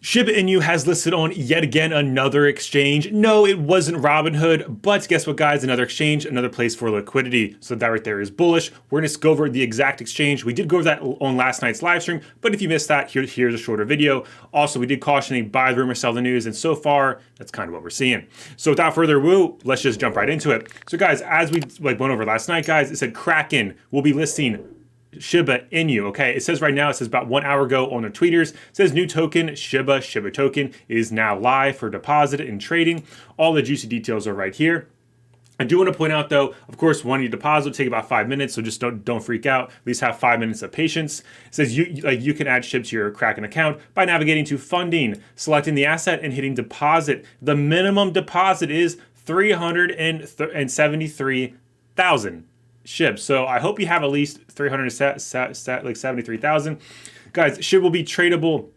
Shiba Inu has listed on yet again another exchange. No, it wasn't Robinhood, but guess what, guys? Another exchange, another place for liquidity. So that right there is bullish. We're going to go over the exact exchange. We did go over that on last night's live stream, but if you missed that, here's a shorter video. Also, we did caution a buy the rumor, sell the news, and so far, that's kind of what we're seeing. So without further ado, let's just jump right into it. So guys, as we went over last night, guys, it said Kraken will be listing Shiba Inu, okay? It says right now, it says about 1 hour ago on their tweeters, it says new token, Shiba token is now live for deposit and trading. All the juicy details are right here. I do want to point out though, of course, when you deposit, take about 5 minutes, so just don't freak out. At least have 5 minutes of patience. It says you can add Shib to your Kraken account by navigating to funding, selecting the asset, and hitting deposit. The minimum deposit is 373,000 Shib. So I hope you have at least 73,000. Guys, Shib will be tradable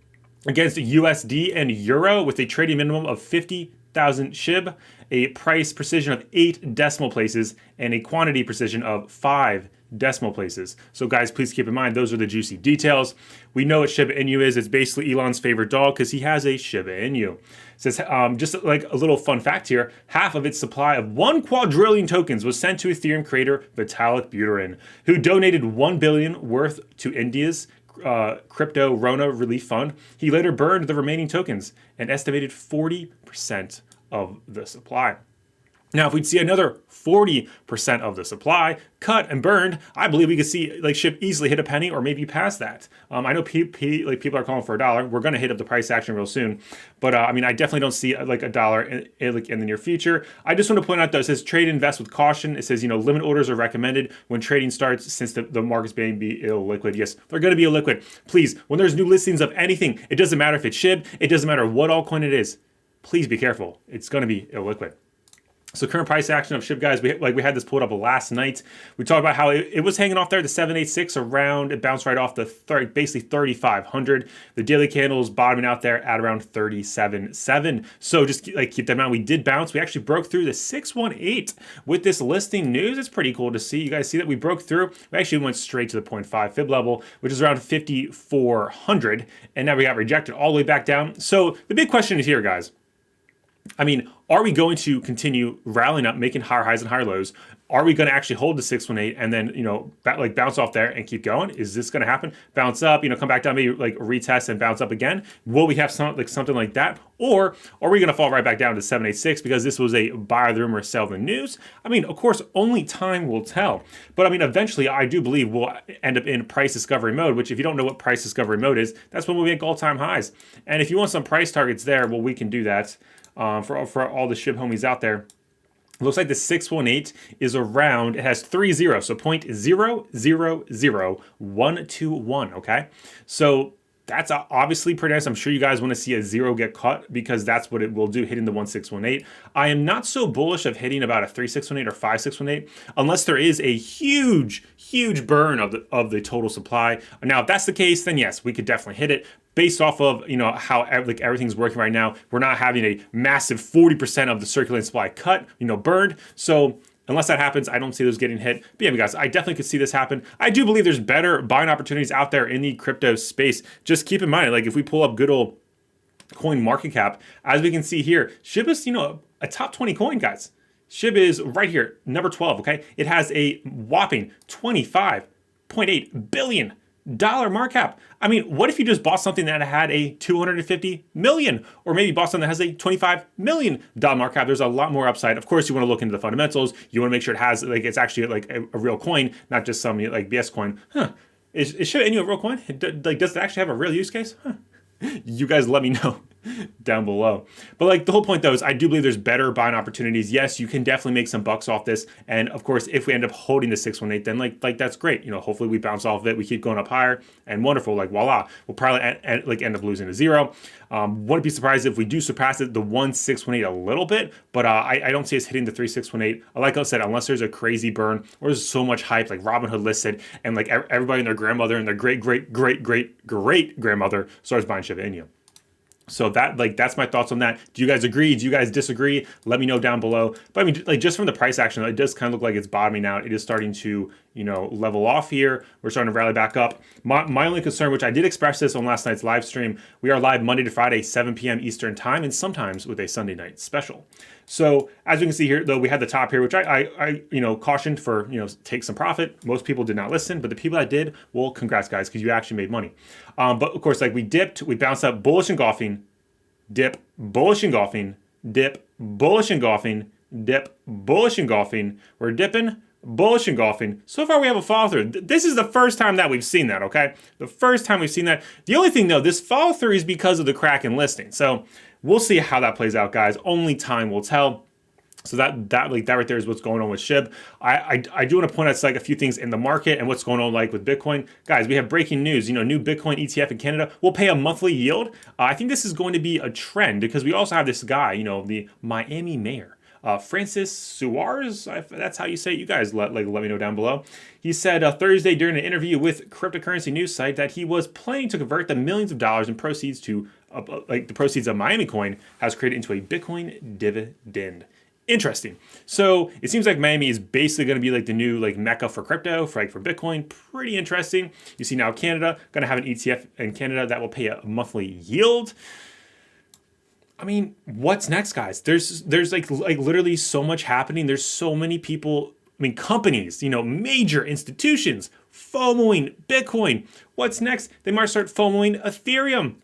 against USD and Euro with a trading minimum of 50,000 Shib, a price precision of 8 decimal places, and a quantity precision of 5 decimal places. So guys, please keep in mind, those are the juicy details. We know what Shiba Inu is. It's basically Elon's favorite dog because he has a Shiba Inu. It says, just like a little fun fact here, half of its supply of 1 quadrillion tokens was sent to Ethereum creator Vitalik Buterin, who donated 1 billion worth to India's crypto Rona relief fund. He later burned the remaining tokens and estimated 40% of the supply. Now, if we'd see another 40% of the supply cut and burned, I believe we could see like Shib easily hit a penny or maybe past that. I know people are calling for $1. We're going to hit up the price action real soon, but I mean, I definitely don't see like $1 in the near future. I just want to point out though, it says trade and invest with caution. It says, limit orders are recommended when trading starts since the market's may be illiquid. Yes, they're going to be illiquid. Please, when there's new listings of anything, it doesn't matter if it's Shib, it doesn't matter what altcoin it is. Please be careful. It's going to be illiquid. So current price action of Shib, guys, we had this pulled up last night. We talked about how it was hanging off there, the 786 around, it bounced right off the basically 3,500. The daily candles bottoming out there at around 37.7. So just keep that in mind. We did bounce. We actually broke through the 618 with this listing news. It's pretty cool to see. You guys see that we broke through. We actually went straight to the 0.5 fib level, which is around 5,400. And now we got rejected all the way back down. So the big question is here, guys. I mean, are we going to continue rallying up, making higher highs and higher lows? Are we going to actually hold the 618 and then, bounce off there and keep going? Is this going to happen? Bounce up, come back down, maybe like retest and bounce up again? Will we have something like that? Or are we going to fall right back down to 786 because this was a buy the rumor, sell the news? I mean, of course, only time will tell. But I mean, eventually, I do believe we'll end up in price discovery mode, which if you don't know what price discovery mode is, that's when we make all-time highs. And if you want some price targets there, well, we can do that. For all the Shib homies out there. It looks like the 618 is around, it has 3 zeros, so 0.000121, okay? So that's obviously pretty nice. I'm sure you guys want to see a zero get cut because that's what it will do, hitting the 1618. I am not so bullish of hitting about a 3618 or 5618 unless there is a huge burn of the total supply. Now, if that's the case, then yes, we could definitely hit it. Based off of how everything's working right now, we're not having a massive 40% of the circulating supply cut, burned. So unless that happens, I don't see those getting hit. But yeah, guys, I definitely could see this happen. I do believe there's better buying opportunities out there in the crypto space. Just keep in mind, like if we pull up good old coin market cap, as we can see here, Shib is a top 20 coin, guys. Shib is right here, number 12. Okay, it has a whopping $25.8 billion market cap. I mean, what if you just bought something that had a 250 million, or maybe bought something that has a $25 million market cap? There's a lot more upside. Of course, you want to look into the fundamentals. You want to make sure it has it's actually like a real coin, not just some like BS coin. Is Shiba Inu a real coin? Does it actually have a real use case? You guys let me know down below. But the whole point though is I do believe there's better buying opportunities. Yes, you can definitely make some bucks off this. And of course, if we end up holding the 618, then that's great. Hopefully we bounce off of it. We keep going up higher and wonderful. Voila, we'll probably end up losing to zero. Wouldn't be surprised if we do surpass it, the 1618 a little bit, but I don't see us hitting the 3618. Like I said, unless there's a crazy burn or there's so much hype, like Robinhood listed, and everybody and their grandmother and their great grandmother starts buying Shiba Inu. So that's my thoughts on that. Do you guys agree? Do you guys disagree? Let me know down below. But I mean, like just from the price action, it does kind of look like it's bottoming out. It is starting to, level off here. We're starting to rally back up. My only concern, which I did express this on last night's live stream, we are live Monday to Friday, 7 p.m. Eastern time, and sometimes with a Sunday night special. So as you can see here, though, we had the top here, which I cautioned for, take some profit. Most people did not listen, but the people that did, well, congrats guys, because you actually made money. But of course, like we dipped, we bounced up, bullish engulfing, dip, bullish engulfing, dip, bullish engulfing, dip, bullish engulfing. We're dipping, bullish engulfing. So far we have a follow through. This is the first time that we've seen that, okay? The first time we've seen that. The only thing though, this follow through is because of the kraken listing. So we'll see how that plays out, guys. Only time will tell. So that right there is what's going on with Shib. I do want to point out like a few things in the market and what's going on like with Bitcoin. Guys, we have breaking news. New Bitcoin ETF in Canada will pay a monthly yield. I think this is going to be a trend because we also have this guy, the Miami mayor. Francis Suarez, that's how you say it. You guys let me know down below. He said Thursday during an interview with cryptocurrency news site that he was planning to convert the millions of dollars in proceeds to the proceeds of Miami coin has created into a Bitcoin dividend. Interesting. So it seems like Miami is basically going to be like the new mecca for crypto, for Bitcoin. Pretty interesting. You see now Canada going to have an ETF in Canada that will pay a monthly yield. I mean, what's next, guys? There's like literally so much happening. There's so many people. I mean, companies, major institutions FOMOing Bitcoin. What's next? They might start FOMOing Ethereum.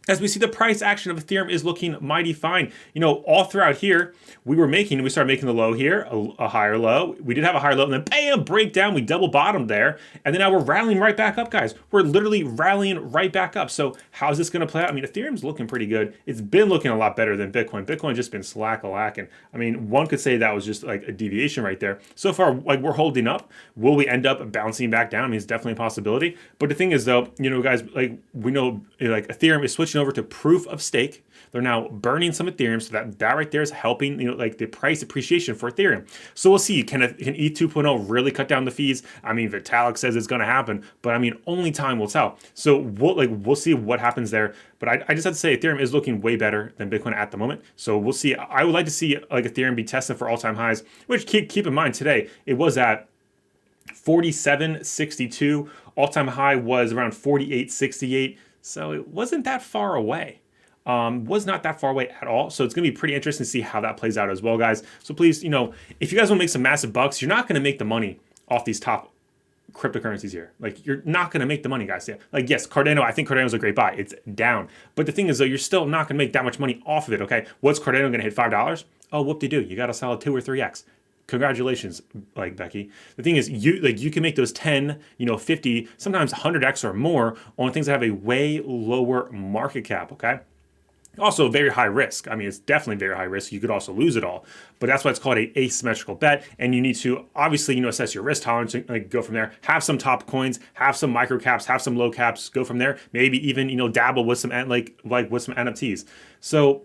As we see, the price action of Ethereum is looking mighty fine. All throughout here, we started making the low here, a higher low. We did have a higher low, and then bam, breakdown. We double bottomed there. And then now we're rallying right back up, guys. We're literally rallying right back up. So how's this going to play out? I mean, Ethereum's looking pretty good. It's been looking a lot better than Bitcoin. Bitcoin just been slack-a-lacking. I mean, one could say that was just like a deviation right there. So far, we're holding up. Will we end up bouncing back down? I mean, it's definitely a possibility. But the thing is, though, guys, we know Ethereum is switching over to proof of stake. They're now burning some Ethereum, so that right there is helping, the price appreciation for Ethereum. So we'll see. Can ETH 2.0 really cut down the fees? I mean, Vitalik says it's going to happen, but I mean, only time will tell. So we'll see what happens there. But I just have to say, Ethereum is looking way better than Bitcoin at the moment. So we'll see. I would like to see Ethereum be tested for all-time highs, which keep in mind today it was at 47.62. All-time high was around 48.68. So it wasn't that far away. Was not that far away at all. So it's going to be pretty interesting to see how that plays out as well, guys. So please, if you guys want to make some massive bucks, you're not going to make the money off these top cryptocurrencies here. You're not going to make the money, guys. Yeah. Yes, Cardano, I think Cardano's a great buy. It's down. But the thing is, though, you're still not going to make that much money off of it, okay? What's Cardano going to hit $5? Oh, whoop-de-doo. You got a solid 2 or 3x. Congratulations, Becky. The thing is, you can make those 10, 50, sometimes 100x or more on things that have a way lower market cap, okay? Also very high risk. I mean, it's definitely very high risk. You could also lose it all, but that's why it's called a asymmetrical bet. And you need to obviously, assess your risk tolerance and go from there. Have some top coins, have some micro caps, have some low caps, go from there. Maybe even, dabble with some with some NFTs. So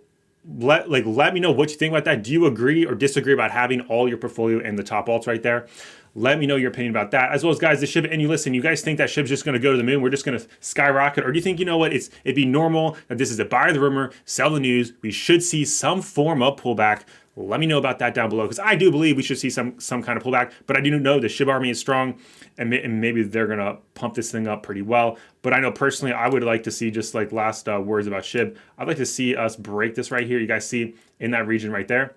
let me know what you think about that. Do you agree or disagree about having all your portfolio in the top alts right there? Let me know your opinion about that. As well as, guys, the Shiba Inu. Listen, you guys think that Shib's just going to go to the moon? We're just going to skyrocket? Or do you think, it'd be normal that this is a buy the rumor, sell the news? We should see some form of pullback. Let me know about that down below, because I do believe we should see some kind of pullback. But I do know the Shib army is strong, and maybe they're going to pump this thing up pretty well. But I know personally, I would like to see, just last words about Shib, I'd like to see us break this right here. You guys see in that region right there,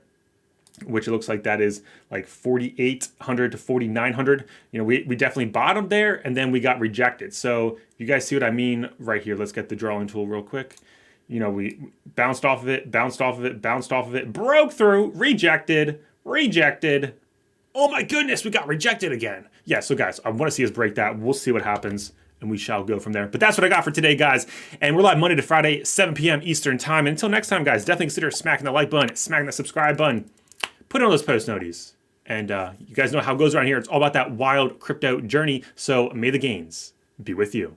which it looks like that is 4,800 to 4,900. We definitely bottomed there, and then we got rejected. So you guys see what I mean right here. Let's get the drawing tool real quick. We bounced off of it, bounced off of it, bounced off of it, broke through, rejected. Oh my goodness, we got rejected again. Yeah, so guys, I want to see us break that. We'll see what happens, and we shall go from there. But that's what I got for today, guys. And we're live Monday to Friday, 7 p.m. Eastern time. And until next time, guys, definitely consider smacking the like button, smacking the subscribe button, put on those post noties. And you guys know how it goes around here. It's all about that wild crypto journey. So may the gains be with you.